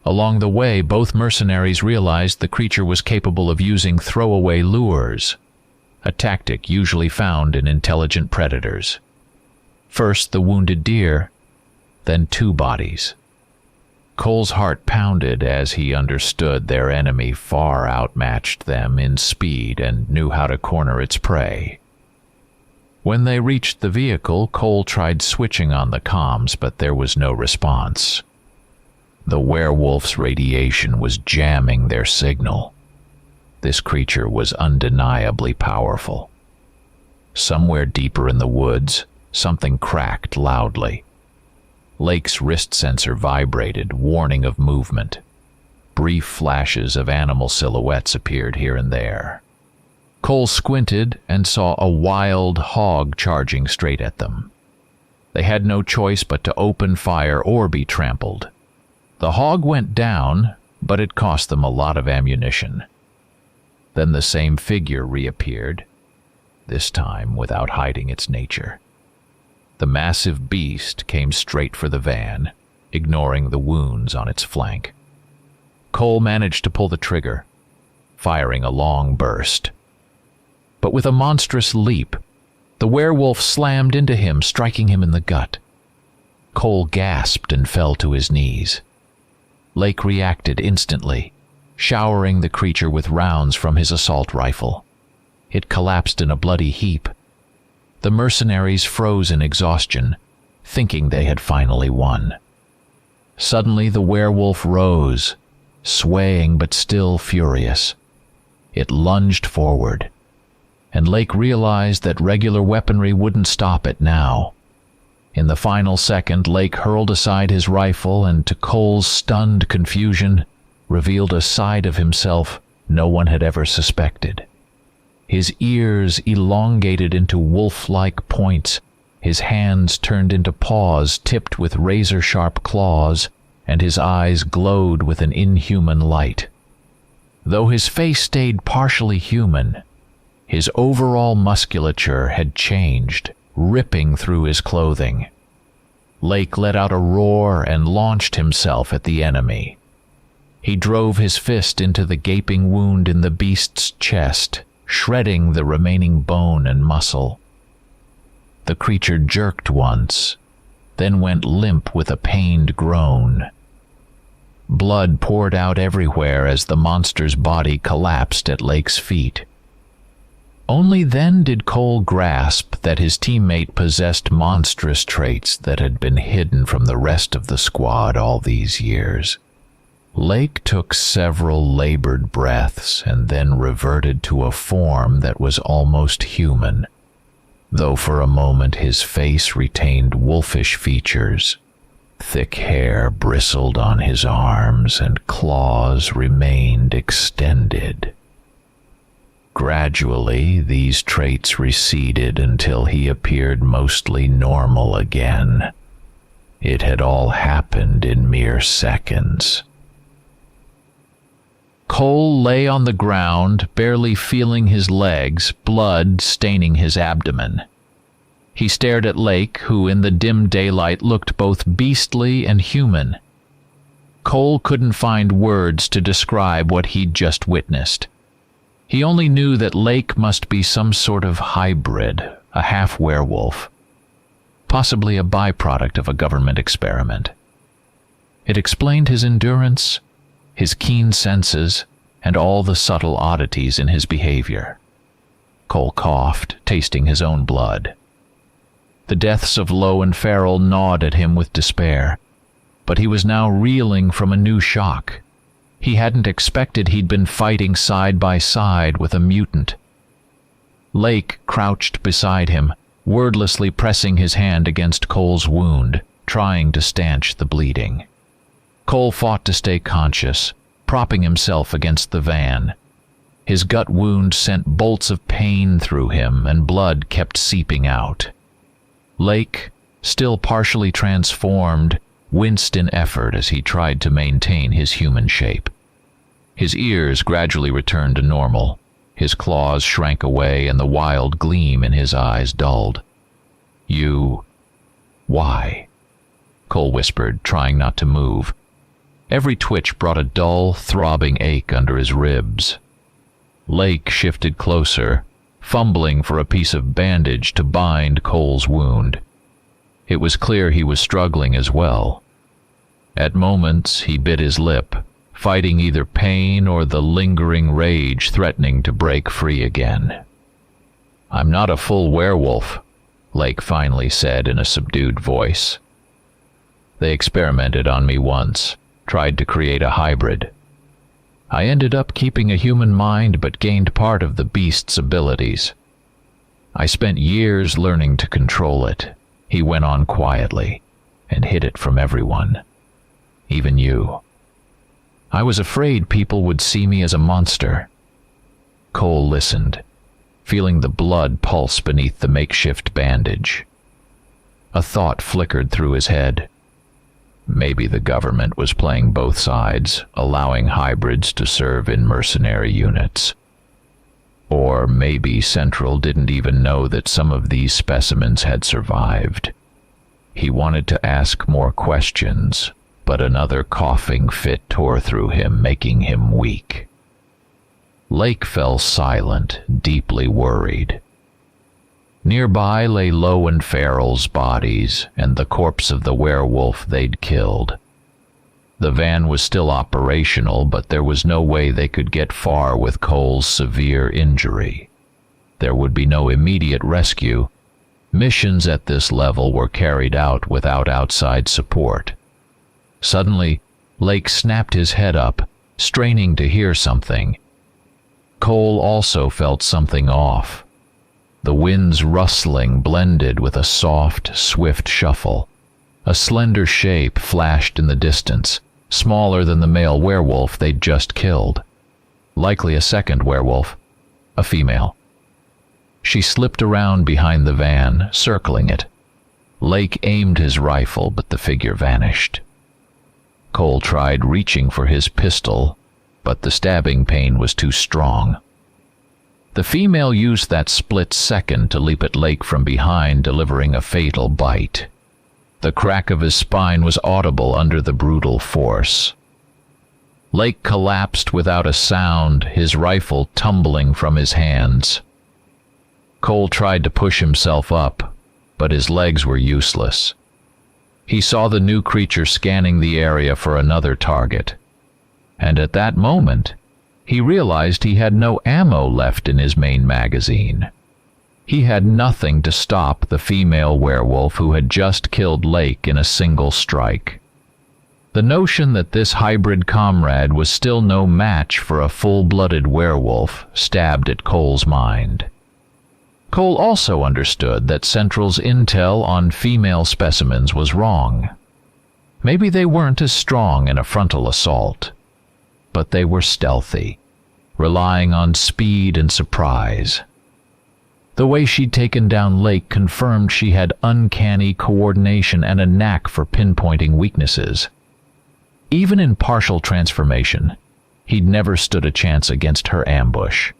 Along the way, both mercenaries realized the creature was capable of using throwaway lures, a tactic usually found in intelligent predators. First the wounded deer, then two bodies. Cole's heart pounded as he understood their enemy far outmatched them in speed and knew how to corner its prey. When they reached the vehicle, Cole tried switching on the comms, but there was no response. The werewolf's radiation was jamming their signal. This creature was undeniably powerful. Somewhere deeper in the woods, something cracked loudly. Lake's wrist sensor vibrated, warning of movement. Brief flashes of animal silhouettes appeared here and there. Cole squinted and saw a wild hog charging straight at them. They had no choice but to open fire or be trampled. The hog went down, but it cost them a lot of ammunition. Then the same figure reappeared, this time without hiding its nature. The massive beast came straight for the van, ignoring the wounds on its flank. Cole managed to pull the trigger, firing a long burst. But with a monstrous leap, the werewolf slammed into him, striking him in the gut. Cole gasped and fell to his knees. Lake reacted instantly, showering the creature with rounds from his assault rifle. It collapsed in a bloody heap. The mercenaries froze in exhaustion, thinking they had finally won. Suddenly the werewolf rose, swaying but still furious. It lunged forward, and Lake realized that regular weaponry wouldn't stop it now. In the final second, Lake hurled aside his rifle and, to Cole's stunned confusion, revealed a side of himself no one had ever suspected. His ears elongated into wolf-like points, his hands turned into paws tipped with razor-sharp claws, and his eyes glowed with an inhuman light. Though his face stayed partially human, his overall musculature had changed, ripping through his clothing. Lake let out a roar and launched himself at the enemy. He drove his fist into the gaping wound in the beast's chest, shredding the remaining bone and muscle. The creature jerked once, then went limp with a pained groan. Blood poured out everywhere as the monster's body collapsed at Lake's feet. Only then did Cole grasp that his teammate possessed monstrous traits that had been hidden from the rest of the squad all these years. Lake took several labored breaths and then reverted to a form that was almost human, though for a moment his face retained wolfish features. Thick hair bristled on his arms and claws remained extended. Gradually, these traits receded until he appeared mostly normal again. It had all happened in mere seconds. Cole lay on the ground, barely feeling his legs, blood staining his abdomen. He stared at Lake, who in the dim daylight looked both beastly and human. Cole couldn't find words to describe what he'd just witnessed. He only knew that Lake must be some sort of hybrid, a half-werewolf, possibly a byproduct of a government experiment. It explained his endurance, his keen senses, and all the subtle oddities in his behavior. Cole coughed, tasting his own blood. The deaths of Lowe and Farrell gnawed at him with despair, but he was now reeling from a new shock. He hadn't expected he'd been fighting side by side with a mutant. Lake crouched beside him, wordlessly pressing his hand against Cole's wound, trying to stanch the bleeding. Cole fought to stay conscious, propping himself against the van. His gut wound sent bolts of pain through him, and blood kept seeping out. Lake, still partially transformed, winced in effort as he tried to maintain his human shape. His ears gradually returned to normal. His claws shrank away and the wild gleam in his eyes dulled. Why? Cole whispered, trying not to move. Every twitch brought a dull, throbbing ache under his ribs. Lake shifted closer, fumbling for a piece of bandage to bind Cole's wound. It was clear he was struggling as well. At moments he bit his lip, fighting either pain or the lingering rage threatening to break free again. "I'm not a full werewolf," Lake finally said in a subdued voice. "They experimented on me once, tried to create a hybrid. I ended up keeping a human mind but gained part of the beast's abilities. I spent years learning to control it," he went on quietly, "and hid it from everyone. Even you. I was afraid people would see me as a monster." Cole listened, feeling the blood pulse beneath the makeshift bandage. A thought flickered through his head. Maybe the government was playing both sides, allowing hybrids to serve in mercenary units. Or maybe Central didn't even know that some of these specimens had survived. He wanted to ask more questions, but another coughing fit tore through him, making him weak. Lake fell silent, deeply worried. Nearby lay Lowe and Farrell's bodies and the corpse of the werewolf they'd killed. The van was still operational, but there was no way they could get far with Cole's severe injury. There would be no immediate rescue. Missions at this level were carried out without outside support. Suddenly, Lake snapped his head up, straining to hear something. Cole also felt something off. The wind's rustling blended with a soft, swift shuffle. A slender shape flashed in the distance, smaller than the male werewolf they'd just killed. Likely a second werewolf, a female. She slipped around behind the van, circling it. Lake aimed his rifle, but the figure vanished. Cole tried reaching for his pistol, but the stabbing pain was too strong. The female used that split second to leap at Lake from behind, delivering a fatal bite. The crack of his spine was audible under the brutal force. Lake collapsed without a sound, his rifle tumbling from his hands. Cole tried to push himself up, but his legs were useless. He saw the new creature scanning the area for another target, and at that moment, he realized he had no ammo left in his main magazine. He had nothing to stop the female werewolf who had just killed Lake in a single strike. The notion that this hybrid comrade was still no match for a full-blooded werewolf stabbed at Cole's mind. Cole also understood that Central's intel on female specimens was wrong. Maybe they weren't as strong in a frontal assault, but they were stealthy, relying on speed and surprise. The way she'd taken down Lake confirmed she had uncanny coordination and a knack for pinpointing weaknesses. Even in partial transformation, he'd never stood a chance against her ambush.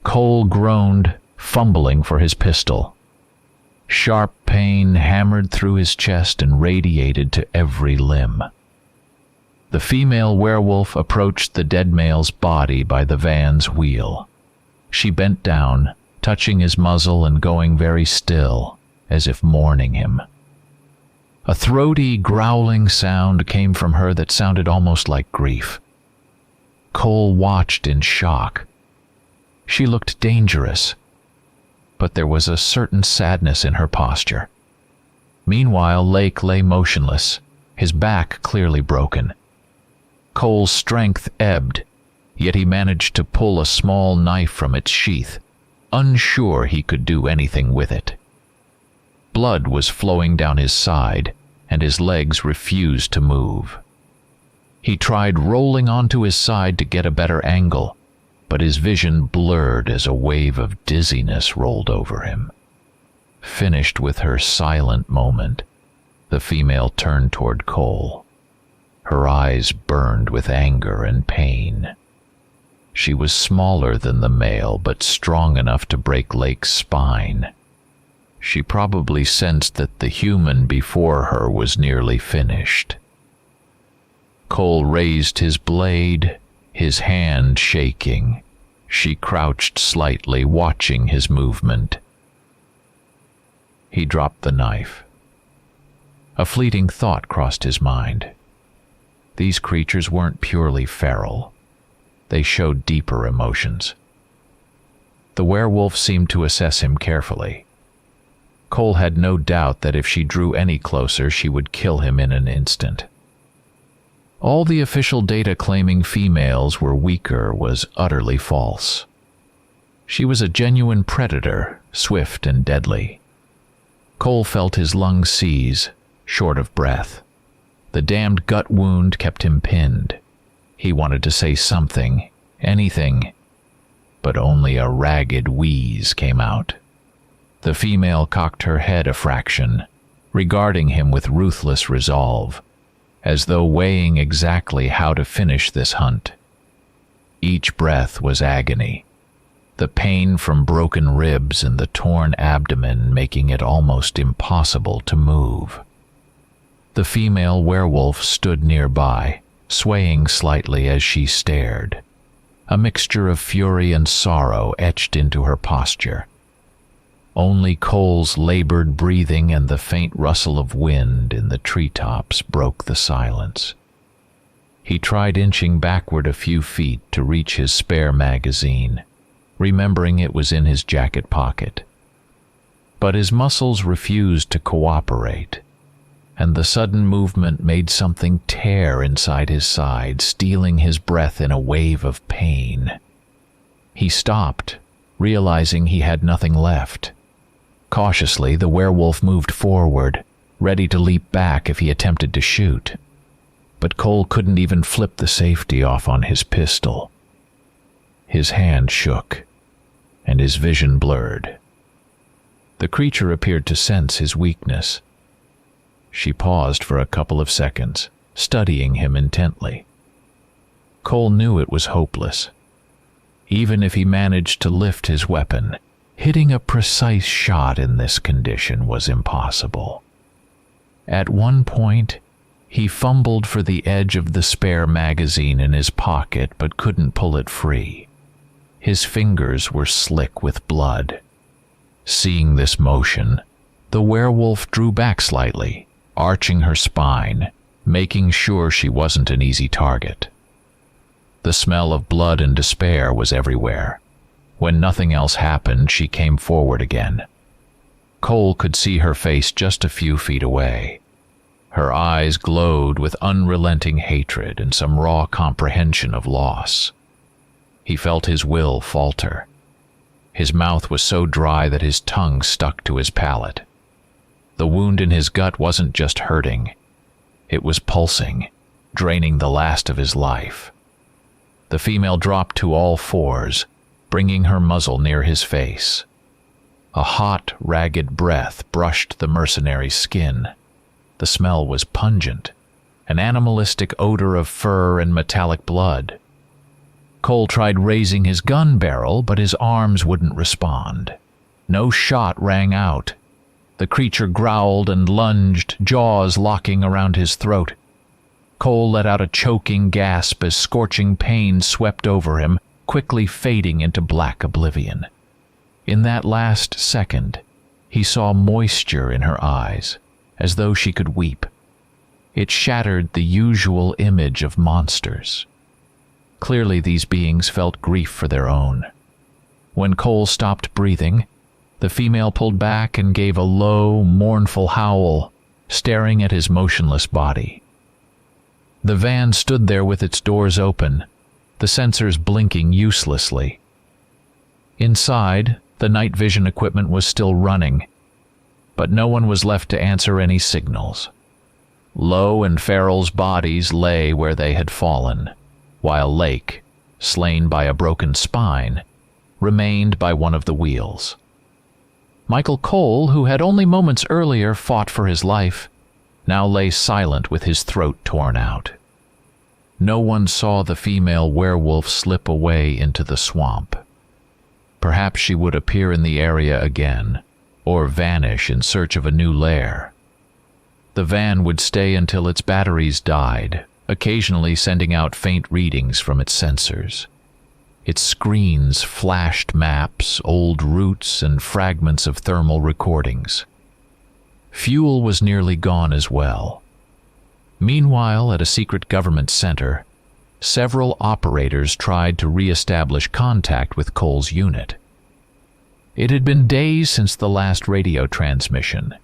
Cole groaned, fumbling for his pistol. Sharp pain hammered through his chest and radiated to every limb. The female werewolf approached the dead male's body by the van's wheel. She bent down, touching his muzzle and going very still, as if mourning him. A throaty, growling sound came from her that sounded almost like grief. Cole watched in shock. She looked dangerous, but there was a certain sadness in her posture. Meanwhile, Lake lay motionless, his back clearly broken. Cole's strength ebbed, yet he managed to pull a small knife from its sheath, unsure he could do anything with it. Blood was flowing down his side, and his legs refused to move. He tried rolling onto his side to get a better angle, but his vision blurred as a wave of dizziness rolled over him. Finished with her silent moment, the female turned toward Cole. Her eyes burned with anger and pain. She was smaller than the male, but strong enough to break Lake's spine. She probably sensed that the human before her was nearly finished. Cole raised his blade, his hand shaking. She crouched slightly, watching his movement. He dropped the knife. A fleeting thought crossed his mind. These creatures weren't purely feral. They showed deeper emotions. The werewolf seemed to assess him carefully. Cole had no doubt that if she drew any closer, she would kill him in an instant. All the official data claiming females were weaker was utterly false. She was a genuine predator, swift and deadly. Cole felt his lungs seize, short of breath. The damned gut wound kept him pinned. He wanted to say something, anything, but only a ragged wheeze came out. The female cocked her head a fraction, regarding him with ruthless resolve, as though weighing exactly how to finish this hunt. Each breath was agony, the pain from broken ribs and the torn abdomen making it almost impossible to move. The female werewolf stood nearby, swaying slightly as she stared. A mixture of fury and sorrow etched into her posture. Only Cole's labored breathing and the faint rustle of wind in the treetops broke the silence. He tried inching backward a few feet to reach his spare magazine, remembering it was in his jacket pocket. But his muscles refused to cooperate, and the sudden movement made something tear inside his side, stealing his breath in a wave of pain. He stopped, realizing he had nothing left. Cautiously, the werewolf moved forward, ready to leap back if he attempted to shoot. But Cole couldn't even flip the safety off on his pistol. His hand shook, and his vision blurred. The creature appeared to sense his weakness. She paused for a couple of seconds, studying him intently. Cole knew it was hopeless. even if he managed to lift his weapon. Hitting a precise shot in this condition was impossible. At one point, he fumbled for the edge of the spare magazine in his pocket but couldn't pull it free. His fingers were slick with blood. Seeing this motion, the werewolf drew back slightly, arching her spine, making sure she wasn't an easy target. The smell of blood and despair was everywhere. When nothing else happened, she came forward again. Cole could see her face just a few feet away. Her eyes glowed with unrelenting hatred and some raw comprehension of loss. He felt his will falter. His mouth was so dry that his tongue stuck to his palate. The wound in his gut wasn't just hurting. It was pulsing, draining the last of his life. The female dropped to all fours, bringing her muzzle near his face. A hot, ragged breath brushed the mercenary's skin. The smell was pungent, an animalistic odor of fur and metallic blood. Cole tried raising his gun barrel, but his arms wouldn't respond. No shot rang out. The creature growled and lunged, jaws locking around his throat. Cole let out a choking gasp as scorching pain swept over him, quickly fading into black oblivion. In that last second, he saw moisture in her eyes, as though she could weep. It shattered the usual image of monsters. Clearly these beings felt grief for their own. When Cole stopped breathing, the female pulled back and gave a low, mournful howl, staring at his motionless body. The van stood there with its doors open, the sensors blinking uselessly. Inside, the night vision equipment was still running, but no one was left to answer any signals. Lowe and Farrell's bodies lay where they had fallen, while Lake, slain by a broken spine, remained by one of the wheels. Michael Cole, who had only moments earlier fought for his life, now lay silent with his throat torn out. No one saw the female werewolf slip away into the swamp. Perhaps she would appear in the area again, or vanish in search of a new lair. The van would stay until its batteries died, occasionally sending out faint readings from its sensors. Its screens flashed maps, old routes, and fragments of thermal recordings. Fuel was nearly gone as well. Meanwhile, at a secret government center, several operators tried to re-establish contact with Cole's unit. It had been days since the last radio transmission,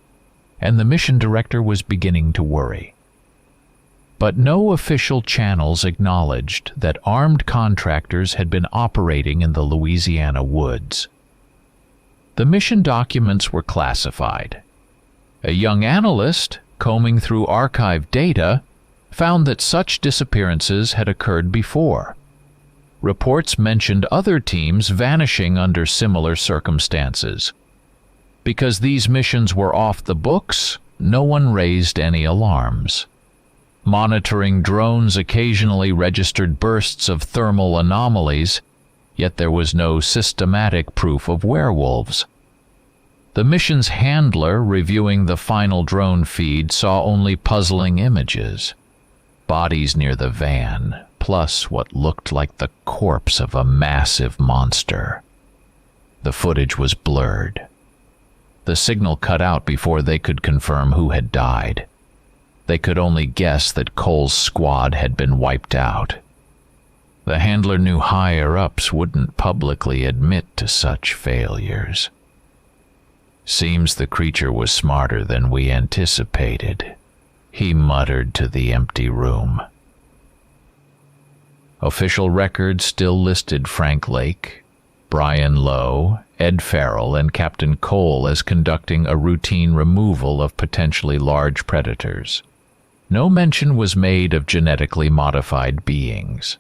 and the mission director was beginning to worry. But no official channels acknowledged that armed contractors had been operating in the Louisiana woods. The mission documents were classified. A young analyst, combing through archive data, found that such disappearances had occurred before. Reports mentioned other teams vanishing under similar circumstances. Because these missions were off the books, no one raised any alarms. Monitoring drones occasionally registered bursts of thermal anomalies, yet there was no systematic proof of werewolves. The mission's handler, reviewing the final drone feed, saw only puzzling images. Bodies near the van, plus what looked like the corpse of a massive monster. The footage was blurred. The signal cut out before they could confirm who had died. They could only guess that Cole's squad had been wiped out. The handler knew higher-ups wouldn't publicly admit to such failures. "Seems the creature was smarter than we anticipated," he muttered to the empty room. Official records still listed Frank Lake, Brian Lowe, Ed Farrell, and Captain Cole as conducting a routine removal of potentially large predators. No mention was made of genetically modified beings.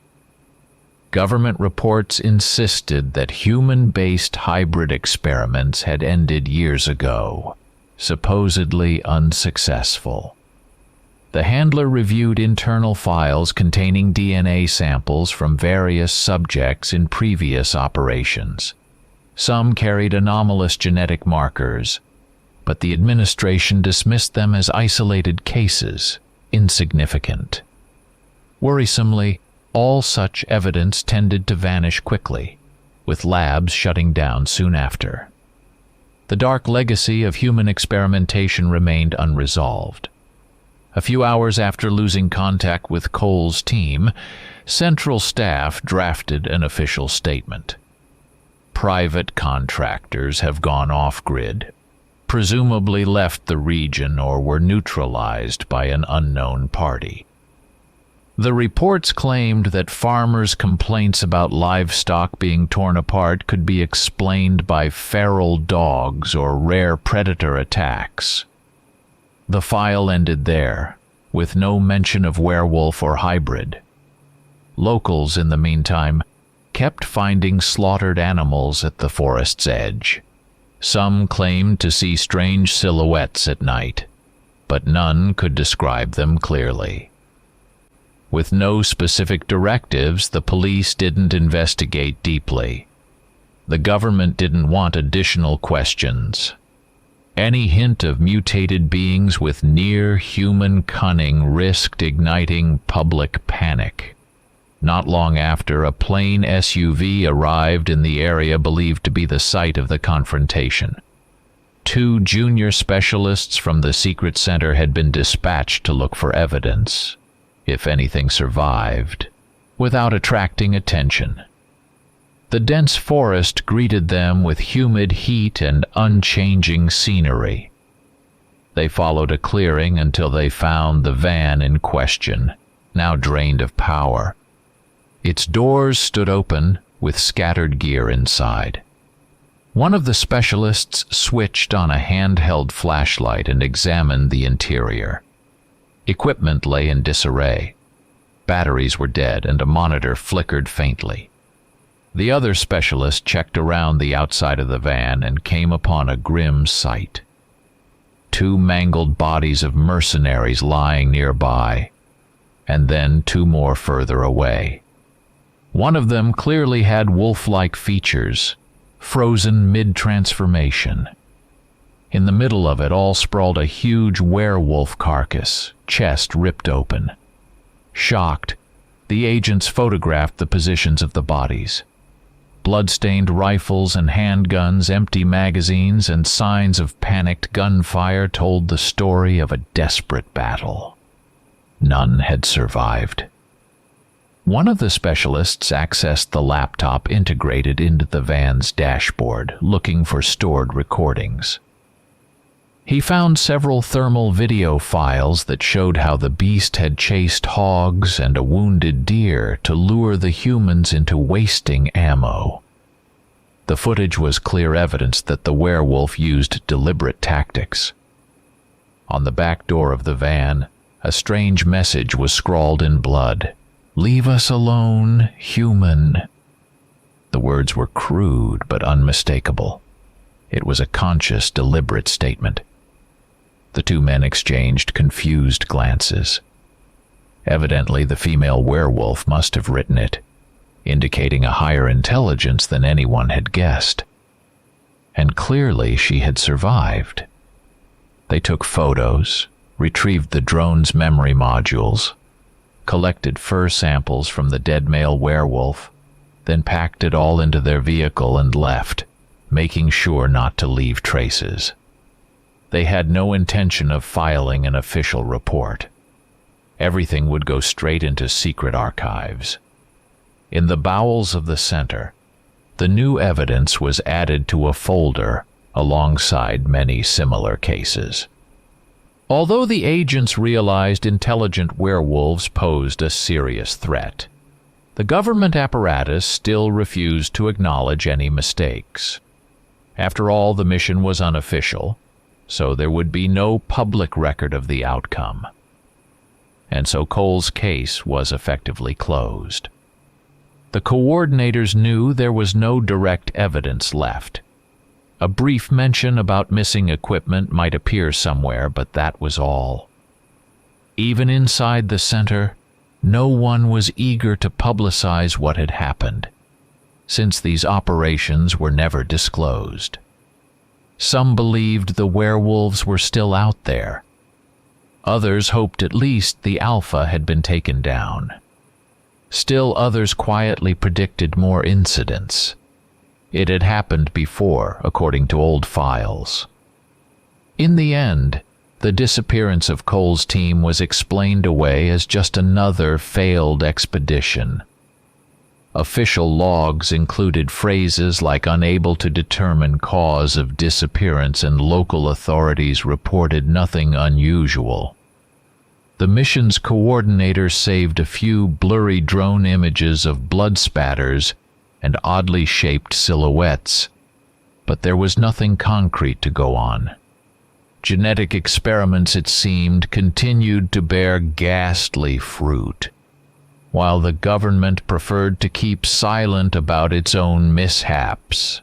Government reports insisted that human-based hybrid experiments had ended years ago, supposedly unsuccessful. The handler reviewed internal files containing DNA samples from various subjects in previous operations. Some carried anomalous genetic markers, but the administration dismissed them as isolated cases, insignificant. Worrisomely, all such evidence tended to vanish quickly, with labs shutting down soon after. The dark legacy of human experimentation remained unresolved. A few hours after losing contact with Cole's team, Central Staff drafted an official statement. Private contractors have gone off-grid, presumably left the region or were neutralized by an unknown party. The reports claimed that farmers' complaints about livestock being torn apart could be explained by feral dogs or rare predator attacks. The file ended there, with no mention of werewolf or hybrid. Locals, in the meantime, kept finding slaughtered animals at the forest's edge. Some claimed to see strange silhouettes at night, but none could describe them clearly. With no specific directives, the police didn't investigate deeply. The government didn't want additional questions. Any hint of mutated beings with near-human cunning risked igniting public panic. Not long after, a plain SUV arrived in the area believed to be the site of the confrontation. 2 junior specialists from the secret center had been dispatched to look for evidence, if anything survived, without attracting attention. The dense forest greeted them with humid heat and unchanging scenery. They followed a clearing until they found the van in question, now drained of power. Its doors stood open, with scattered gear inside. One of the specialists switched on a handheld flashlight and examined the interior. Equipment lay in disarray. Batteries were dead, and a monitor flickered faintly. The other specialist checked around the outside of the van and came upon a grim sight. 2 mangled bodies of mercenaries lying nearby, and then 2 more further away. One of them clearly had wolf-like features, frozen mid-transformation. In the middle of it all sprawled a huge werewolf carcass, chest ripped open. Shocked, the agents photographed the positions of the bodies. Blood-stained rifles and handguns, empty magazines, and signs of panicked gunfire told the story of a desperate battle. None had survived. One of the specialists accessed the laptop integrated into the van's dashboard, looking for stored recordings. He found several thermal video files that showed how the beast had chased hogs and a wounded deer to lure the humans into wasting ammo. The footage was clear evidence that the werewolf used deliberate tactics. On the back door of the van, a strange message was scrawled in blood. "Leave us alone, human." The words were crude but unmistakable. It was a conscious, deliberate statement. The 2 men exchanged confused glances. Evidently, the female werewolf must have written it, indicating a higher intelligence than anyone had guessed. And clearly she had survived. They took photos, retrieved the drone's memory modules, collected fur samples from the dead male werewolf, then packed it all into their vehicle and left, making sure not to leave traces. They had no intention of filing an official report. Everything would go straight into secret archives. In the bowels of the center, the new evidence was added to a folder alongside many similar cases. Although the agents realized intelligent werewolves posed a serious threat, the government apparatus still refused to acknowledge any mistakes. After all, the mission was unofficial, so there would be no public record of the outcome. And so Cole's case was effectively closed. The coordinators knew there was no direct evidence left. A brief mention about missing equipment might appear somewhere, but that was all. Even inside the center, no one was eager to publicize what had happened, since these operations were never disclosed. Some believed the werewolves were still out there. Others hoped at least the Alpha had been taken down. Still others quietly predicted more incidents. It had happened before, according to old files. In the end, the disappearance of Cole's team was explained away as just another failed expedition. Official logs included phrases like unable to determine cause of disappearance, and local authorities reported nothing unusual. The mission's coordinator saved a few blurry drone images of blood spatters and oddly shaped silhouettes, but there was nothing concrete to go on. Genetic experiments, it seemed, continued to bear ghastly fruit, while the government preferred to keep silent about its own mishaps.